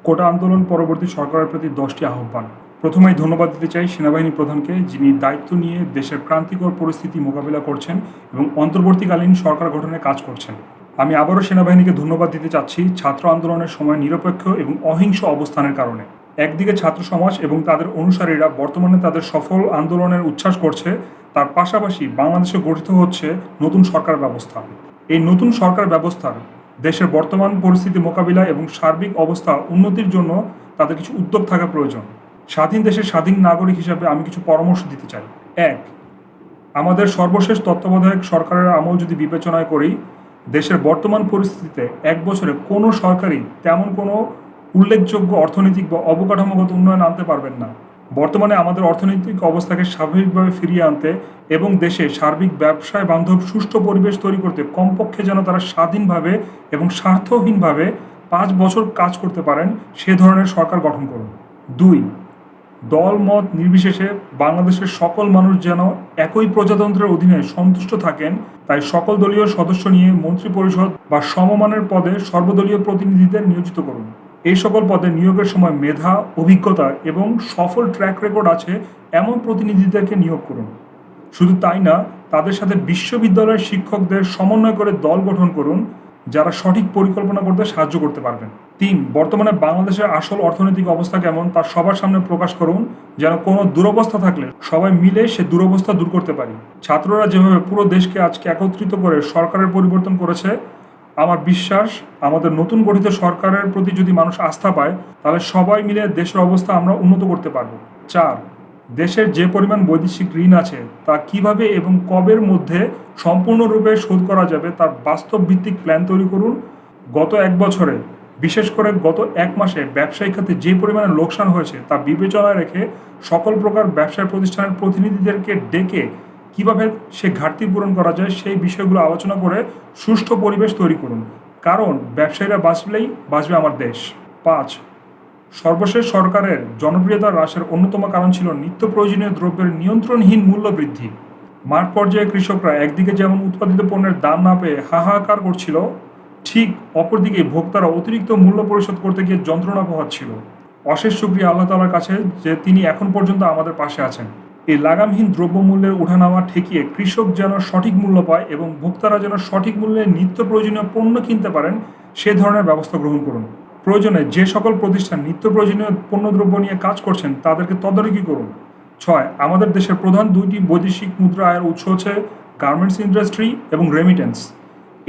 কোটা আন্দোলন পরবর্তী সরকারের প্রতি 10টি আহ্বান। প্রথমেই ধন্যবাদ দিতে চাই সেনাবাহিনী প্রধানকে, যিনি দায়িত্ব নিয়ে দেশের ক্রান্তিকর পরিস্থিতি মোকাবিলা করছেন এবং অন্তর্বর্তীকালীন সরকার গঠনে কাজ করছেন। আমি আবারও সেনাবাহিনীকে ধন্যবাদ দিতে চাচ্ছি ছাত্র আন্দোলনের সময় নিরপেক্ষ এবং অহিংস অবস্থানের কারণে। একদিকে ছাত্র সমাজ এবং তাদের অনুসারীরা বর্তমানে তাদের সফল আন্দোলনের উচ্ছ্বাস করছে, তার পাশাপাশি বাংলাদেশে গঠিত হচ্ছে নতুন সরকার ব্যবস্থা। এই নতুন সরকার ব্যবস্থার দেশের বর্তমান পরিস্থিতি মোকাবিলা এবং সার্বিক অবস্থা উন্নতির জন্য তাদের কিছু উদ্যোগ থাকা প্রয়োজন। স্বাধীন দেশের স্বাধীন নাগরিক হিসাবে আমি কিছু পরামর্শ দিতে চাই। এক, আমাদের সর্বশেষ তত্ত্বাবধায়ক সরকারের আমল যদি বিবেচনায় করি, দেশের বর্তমান পরিস্থিতিতে 1 বছরে কোনো সরকারই তেমন কোনো উল্লেখযোগ্য অর্থনৈতিক বা অবকাঠামোগত উন্নয়ন আনতে পারবেন না। বর্তমানে আমাদের অর্থনৈতিক অবস্থাকে স্বাভাবিকভাবে ফিরিয়ে আনতে এবং দেশে সার্বিক ব্যবসায় বান্ধব সুষ্ঠু পরিবেশ তৈরি করতে কমপক্ষে যেন তারা স্বাধীনভাবে এবং স্বার্থহীনভাবে 5 বছর কাজ করতে পারেন, সে ধরনের সরকার গঠন করুন। 2, দল মত নির্বিশেষে বাংলাদেশের সকল মানুষ যেন একই প্রজাতন্ত্রের অধীনে সন্তুষ্ট থাকেন, তাই সকল দলীয় সদস্য নিয়ে মন্ত্রিপরিষদ বা সমমানের পদে সর্বদলীয় প্রতিনিধিদের নিয়োজিত করুন। এই সকল পদে নিয়োগের সময় মেধা, অভিজ্ঞতা এবং সফল ট্র্যাক রেকর্ড আছে এমন প্রতিনিধিদেরকে নিয়োগ করুন। শুধু তাই না, তাদের সাথে বিশ্ববিদ্যালয়ের শিক্ষকদের সমন্বয় করে দল গঠন করুন, যারা সঠিক পরিকল্পনা করতে সাহায্য করতে পারবেন। 3, বর্তমানে বাংলাদেশের আসল অর্থনৈতিক অবস্থা কেমন তা সবার সামনে প্রকাশ করুন, যেন কোনো দুরবস্থা থাকলে সবাই মিলে সে দুরবস্থা দূর করতে পারি। ছাত্ররা যেভাবে পুরো দেশকে আজকে একত্রিত করে সরকারের পরিবর্তন করেছে, আমার বিশ্বাস আমাদের নতুন গঠিত সরকারের প্রতি যদি মানুষ আস্থা পায়, তাহলে সবাই মিলে দেশের অবস্থা আমরা উন্নত করতে পারব। 4, দেশের যে পরিমাণ বৈদেশিক ঋণ আছে তা কিভাবে এবং কবের মধ্যে সম্পূর্ণরূপে শোধ করা যাবে তার বাস্তব ভিত্তিক প্ল্যান তৈরি করুন। গত 1 বছরে, বিশেষ করে গত 1 মাসে ব্যবসায়িক খাতে যে পরিমাণে লোকসান হয়েছে তা বিবেচনায় রেখে সকল প্রকার ব্যবসায় প্রতিষ্ঠানের প্রতিনিধিদেরকে ডেকে কিভাবে সে ঘাটতি পূরণ করা যায় সেই বিষয়গুলো আলোচনা করে সুষ্ঠু পরিবেশ তৈরি করুন, কারণ ব্যবসায়ীরা বাঁচলেই বাঁচবে আমার দেশ। 5, সর্বশেষ সরকারের জনপ্রিয়তা হ্রাসের অন্যতম কারণ ছিল নিত্য প্রয়োজনীয় দ্রব্যের নিয়ন্ত্রণহীন মূল্য বৃদ্ধি। মাঠ পর্যায়ে কৃষকরা একদিকে যেমন উৎপাদিত পণ্যের দাম না পেয়ে হাহাকার করছিল, ঠিক অপরদিকে ভোক্তারা অতিরিক্ত মূল্য পরিশোধ করতে গিয়ে যন্ত্রণা পোহাচ্ছিল। অশেষ শুকরিয়া আল্লাহ তাআলার কাছে যে তিনি এখন পর্যন্ত আমাদের পাশে আছেন। এই লাগামহীন দ্রব্যমূল্যের ওঠানামা ঠেকিয়ে কৃষক যেন সঠিক মূল্য পায় এবং ভোক্তারা যেন সঠিক মূল্যে নিত্য প্রয়োজনীয় পণ্য কিনতে পারেন, সে ধরনের ব্যবস্থা গ্রহণ করুন। প্রয়োজনে যে সকল প্রতিষ্ঠান নিত্য প্রয়োজনীয় পণ্যদ্রব্য নিয়ে কাজ করছেন তাদেরকে তদারকি করুন। 6, আমাদের দেশের প্রধান 2টি বৈদেশিক মুদ্রা আয়ের উৎস হচ্ছে গার্মেন্টস ইন্ডাস্ট্রি এবং রেমিটেন্স।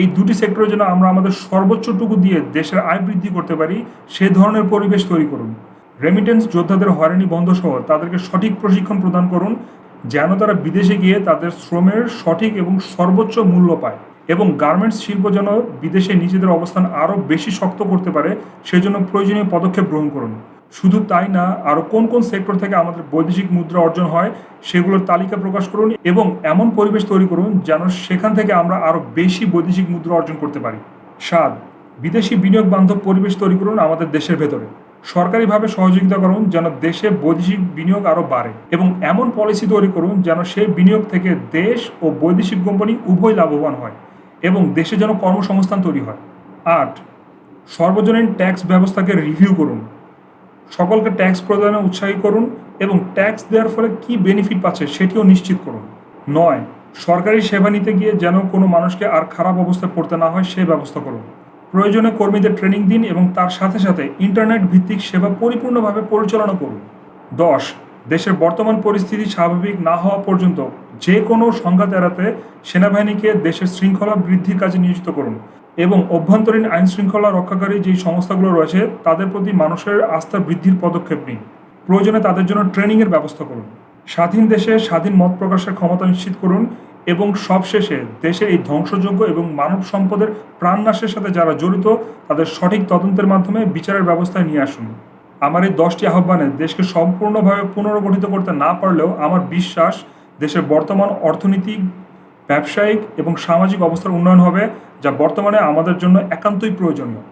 এই 2টি সেক্টরে যেন আমরা আমাদের সর্বোচ্চটুকু দিয়ে দেশের আয় বৃদ্ধি করতে পারি, সে ধরনের পরিবেশ তৈরি করুন। রেমিটেন্স যোদ্ধাদের হয়রানি বন্ধ সহ তাদেরকে সঠিক প্রশিক্ষণ প্রদান করুন, যেন তারা বিদেশে গিয়ে তাদের শ্রমের সঠিক এবং সর্বোচ্চ মূল্য পায়, এবং গার্মেন্টস শিল্প যেন বিদেশে নিজেদের অবস্থান আরও বেশি শক্ত করতে পারে, সেজন্য প্রয়োজনীয় পদক্ষেপ গ্রহণ করুন। শুধু তাই না, আরও কোন কোন সেক্টর থেকে আমাদের বৈদেশিক মুদ্রা অর্জন হয় সেগুলোর তালিকা প্রকাশ করুন এবং এমন পরিবেশ তৈরি করুন যেন সেখান থেকে আমরা আরও বেশি বৈদেশিক মুদ্রা অর্জন করতে পারি। 7, বিদেশি বিনিয়োগ বান্ধব পরিবেশ তৈরি করুন আমাদের দেশের ভেতরে। সরকারিভাবে সহযোগিতা করুন যেন দেশে বৈদেশিক বিনিয়োগ আরও বাড়ে, এবং এমন পলিসি তৈরি করুন যেন সেই বিনিয়োগ থেকে দেশ ও বৈদেশিক কোম্পানি উভয় লাভবান হয় এবং দেশে যেন কর্মসংস্থান তৈরি হয়। 8, সর্বজনীন ট্যাক্স ব্যবস্থাকে রিভিউ করুন, সকলকে ট্যাক্স প্রদানে উৎসাহী করুন এবং ট্যাক্স দেওয়ার ফলে কী বেনিফিট পাচ্ছে সেটিও নিশ্চিত করুন। 9, সরকারি সেবা নিতে গিয়ে যেন কোনো মানুষকে আর খারাপ অবস্থায় পড়তে না হয় সেই ব্যবস্থা করুন। প্রয়োজনে কর্মীদের ট্রেনিং দিন এবং তার সাথে সাথে ইন্টারনেট ভিত্তিক সেবা পরিপূর্ণভাবে পরিচালনা করুন। 10, দেশের বর্তমান পরিস্থিতি স্বাভাবিক না হওয়া পর্যন্ত যে কোনো সংঘাত এড়াতে সেনাবাহিনীকে দেশের শৃঙ্খলা বৃদ্ধির কাজে নিয়োজিত করুন এবং অভ্যন্তরীণ আইন শৃঙ্খলা রক্ষাকারী যেই সংস্থাগুলো রয়েছে তাদের প্রতি মানুষের আস্থা বৃদ্ধির পদক্ষেপ নিন। প্রয়োজনে তাদের জন্য ট্রেনিংয়ের ব্যবস্থা করুন। স্বাধীন দেশে স্বাধীন মত প্রকাশের ক্ষমতা নিশ্চিত করুন এবং সবশেষে দেশের এই ধ্বংসযোগ্য এবং মানব সম্পদের প্রাণনাশের সাথে যারা জড়িত তাদের সঠিক তদন্তের মাধ্যমে বিচারের ব্যবস্থায় নিয়ে আসুন। আমার এই 10টি আহ্বানে দেশকে সম্পূর্ণভাবে পুনর্গঠিত করতে না পারলেও আমার বিশ্বাস দেশের বর্তমান অর্থনৈতিক, ব্যবসায়িক এবং সামাজিক অবস্থার উন্নয়ন হবে, যা বর্তমানে আমাদের জন্য একান্তই প্রয়োজনীয়।